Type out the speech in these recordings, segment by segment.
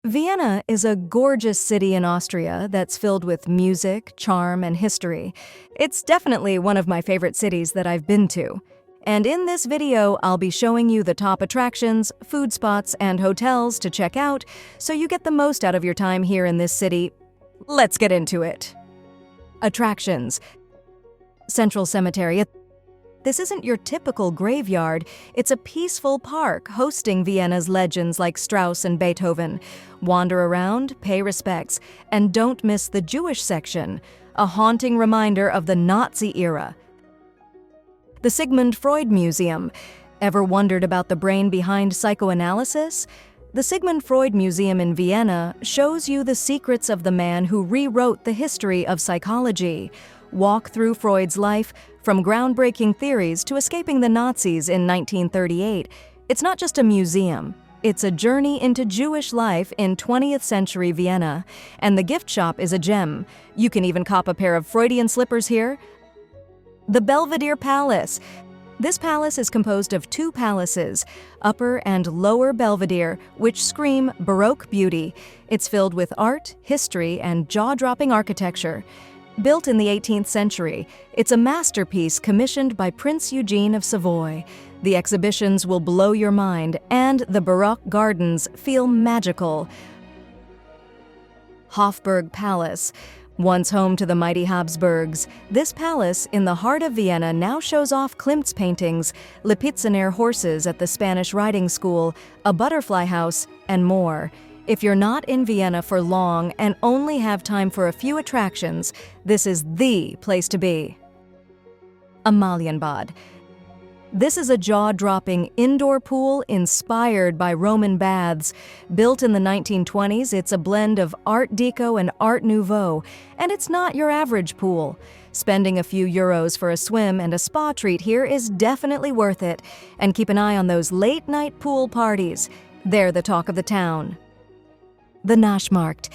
Vienna is a gorgeous city in Austria that's filled with music, charm, and history. It's definitely one of my favorite cities that I've been to. And in this video, I'll be showing you the top attractions, food spots, and hotels to check out so you get the most out of your time here in this city. Let's get into it. Attractions. Central Cemetery. This isn't your typical graveyard, it's a peaceful park hosting Vienna's legends like Strauss and Beethoven. Wander around, pay respects, and don't miss the Jewish section, a haunting reminder of the Nazi era. The Sigmund Freud Museum. Ever wondered about the brain behind psychoanalysis? The Sigmund Freud Museum in Vienna shows you the secrets of the man who rewrote the history of psychology. Walk through Freud's life, from groundbreaking theories to escaping the Nazis in 1938. It's not just a museum. It's a journey into Jewish life in 20th century Vienna. And the gift shop is a gem. You can even cop a pair of Freudian slippers here. The Belvedere Palace. This palace is composed of two palaces, Upper and Lower Belvedere, which scream Baroque beauty. It's filled with art, history, and jaw-dropping architecture. Built in the 18th century, it's a masterpiece commissioned by Prince Eugene of Savoy. The exhibitions will blow your mind, and the Baroque gardens feel magical. Hofburg Palace. Once home to the mighty Habsburgs, this palace in the heart of Vienna now shows off Klimt's paintings, Lipizzaner horses at the Spanish riding school, a butterfly house, and more. If you're not in Vienna for long and only have time for a few attractions, this is the place to be. Amalienbad. This is a jaw-dropping indoor pool inspired by Roman baths. Built in the 1920s, it's a blend of Art Deco and Art Nouveau, and it's not your average pool. Spending a few euros for a swim and a spa treat here is definitely worth it. And keep an eye on those late-night pool parties. They're the talk of the town. The Naschmarkt.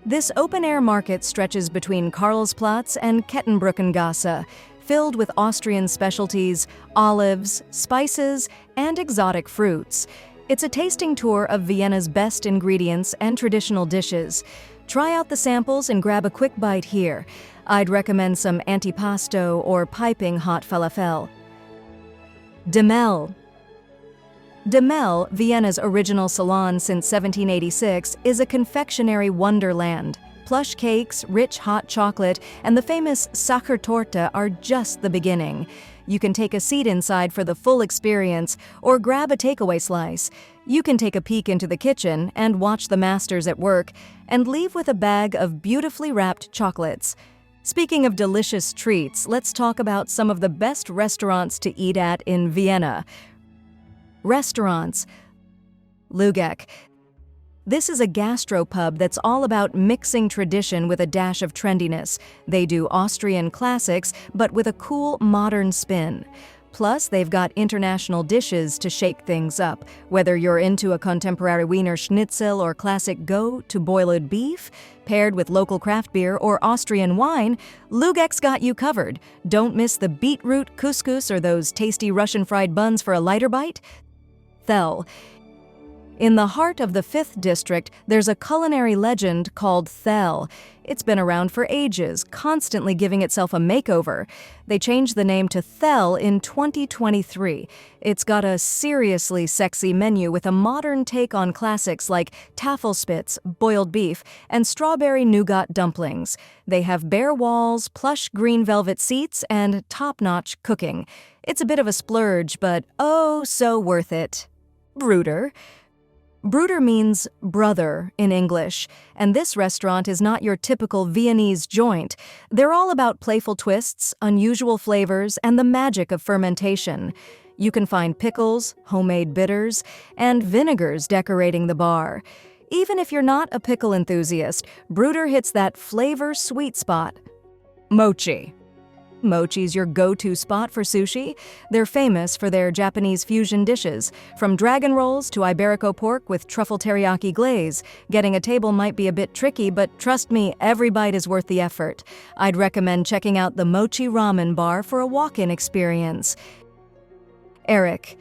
This open-air market stretches between Karlsplatz and Kettenbrückengasse, filled with Austrian specialties, olives, spices, and exotic fruits. It's a tasting tour of Vienna's best ingredients and traditional dishes. Try out the samples and grab a quick bite here. I'd recommend some antipasto or piping hot falafel. Demel. Demel, Vienna's original salon since 1786, is a confectionery wonderland. Plush cakes, rich hot chocolate, and the famous Sachertorte are just the beginning. You can take a seat inside for the full experience or grab a takeaway slice. You can take a peek into the kitchen and watch the masters at work and leave with a bag of beautifully wrapped chocolates. Speaking of delicious treats, let's talk about some of the best restaurants to eat at in Vienna. Restaurants. Lübeck. This is a gastropub that's all about mixing tradition with a dash of trendiness. They do Austrian classics, but with a cool, modern spin. Plus, they've got international dishes to shake things up. Whether you're into a contemporary Wiener Schnitzel or classic go-to-boiled beef, paired with local craft beer or Austrian wine, Lübeck's got you covered. Don't miss the beetroot couscous or those tasty Russian fried buns for a lighter bite. Thel. In the heart of the 5th District, there's a culinary legend called Thel. It's been around for ages, constantly giving itself a makeover. They changed the name to Thel in 2023. It's got a seriously sexy menu with a modern take on classics like Tafelspitz, boiled beef, and strawberry nougat dumplings. They have bare walls, plush green velvet seats, and top-notch cooking. It's a bit of a splurge, but oh so worth it. Bruder. Bruder means brother in English, and this restaurant is not your typical Viennese joint. They're all about playful twists, unusual flavors, and the magic of fermentation. You can find pickles, homemade bitters, and vinegars decorating the bar. Even if you're not a pickle enthusiast, Bruder hits that flavor sweet spot. Mochi. Mochi's your go-to spot for sushi. They're famous for their Japanese fusion dishes, from dragon rolls to Iberico pork with truffle teriyaki glaze. Getting a table might be a bit tricky, but trust me, every bite is worth the effort. I'd recommend checking out the Mochi Ramen Bar for a walk-in experience. Eric.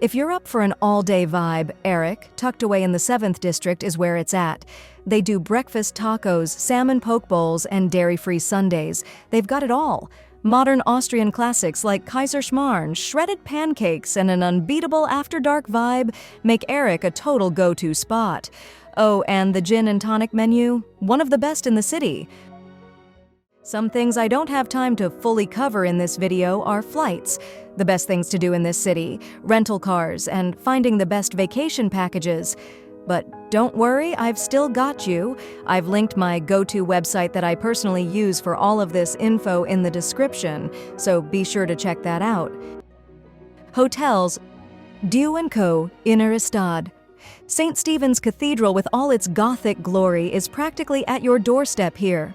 If you're up for an all-day vibe, Eric, tucked away in the 7th District, is where it's at. They do breakfast tacos, salmon poke bowls, and dairy-free sundaes. They've got it all. Modern Austrian classics like Kaiserschmarrn, shredded pancakes, and an unbeatable after-dark vibe make Eric a total go-to spot. Oh, and the gin and tonic menu? One of the best in the city. Some things I don't have time to fully cover in this video are flights, the best things to do in this city, rental cars, and finding the best vacation packages. But don't worry, I've still got you. I've linked my go-to website that I personally use for all of this info in the description, so be sure to check that out. Hotels. Dieu & Co. Inner Estade. St. Stephen's Cathedral with all its Gothic glory is practically at your doorstep here.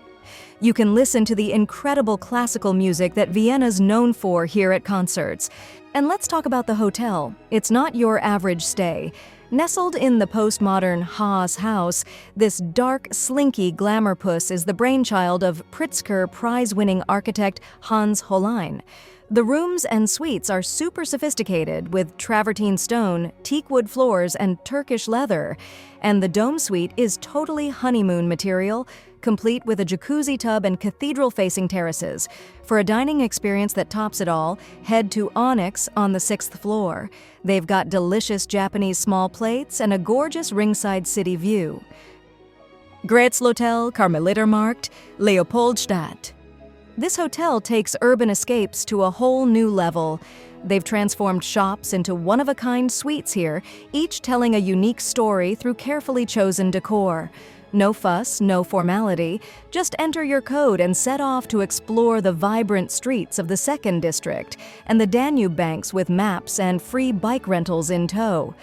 You can listen to the incredible classical music that Vienna's known for here at concerts. And let's talk about the hotel. It's not your average stay. Nestled in the postmodern Haas house, this dark, slinky glamour puss is the brainchild of Pritzker prize-winning architect Hans Hollein. The rooms and suites are super sophisticated with travertine stone, teakwood floors, and Turkish leather. And the dome suite is totally honeymoon material, complete with a jacuzzi tub and cathedral-facing terraces. For a dining experience that tops it all, head to Onyx on the 6th floor. They've got delicious Japanese small plates and a gorgeous ringside city view. Grätzlhotel, Karmelitermarkt, Leopoldstadt. This hotel takes urban escapes to a whole new level. They've transformed shops into one-of-a-kind suites here, each telling a unique story through carefully chosen decor. No fuss, no formality. Just enter your code and set off to explore the vibrant streets of the 2nd District and the Danube banks with maps and free bike rentals in tow.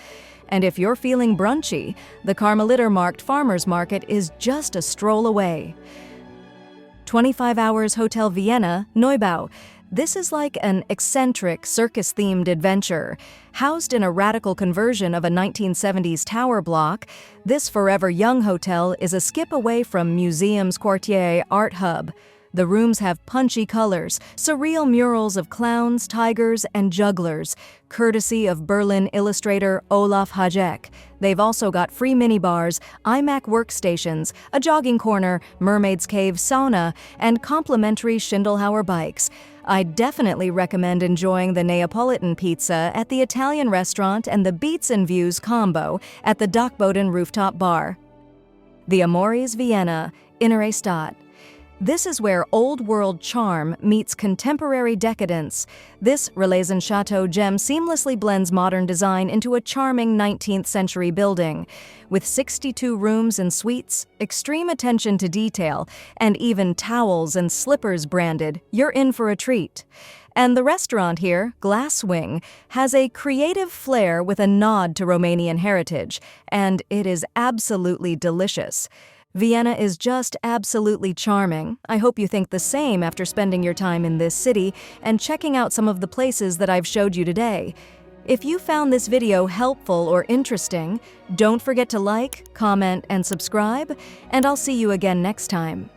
And if you're feeling brunchy, the Karmelitermarkt Farmers Market is just a stroll away. 25 Hours Hotel Vienna, Neubau. This is like an eccentric, circus-themed adventure. Housed in a radical conversion of a 1970s tower block, this forever young hotel is a skip away from Museums Quartier Art Hub. The rooms have punchy colors, surreal murals of clowns, tigers, and jugglers, courtesy of Berlin illustrator Olaf Hageck. They've also got free minibars, iMac workstations, a jogging corner, Mermaid's Cave sauna, and complimentary Schindelhauer bikes. I definitely recommend enjoying the Neapolitan pizza at the Italian restaurant and the Beats and Views combo at the Dachboden rooftop bar. The Amores Vienna, Innere Stadt. This is where old-world charm meets contemporary decadence. This Relais and Chateau gem seamlessly blends modern design into a charming 19th-century building. With 62 rooms and suites, extreme attention to detail, and even towels and slippers branded, you're in for a treat. And the restaurant here, Glasswing, has a creative flair with a nod to Romanian heritage, and it is absolutely delicious. Vienna is just absolutely charming. I hope you think the same after spending your time in this city and checking out some of the places that I've showed you today. If you found this video helpful or interesting, don't forget to like, comment, and subscribe, and I'll see you again next time.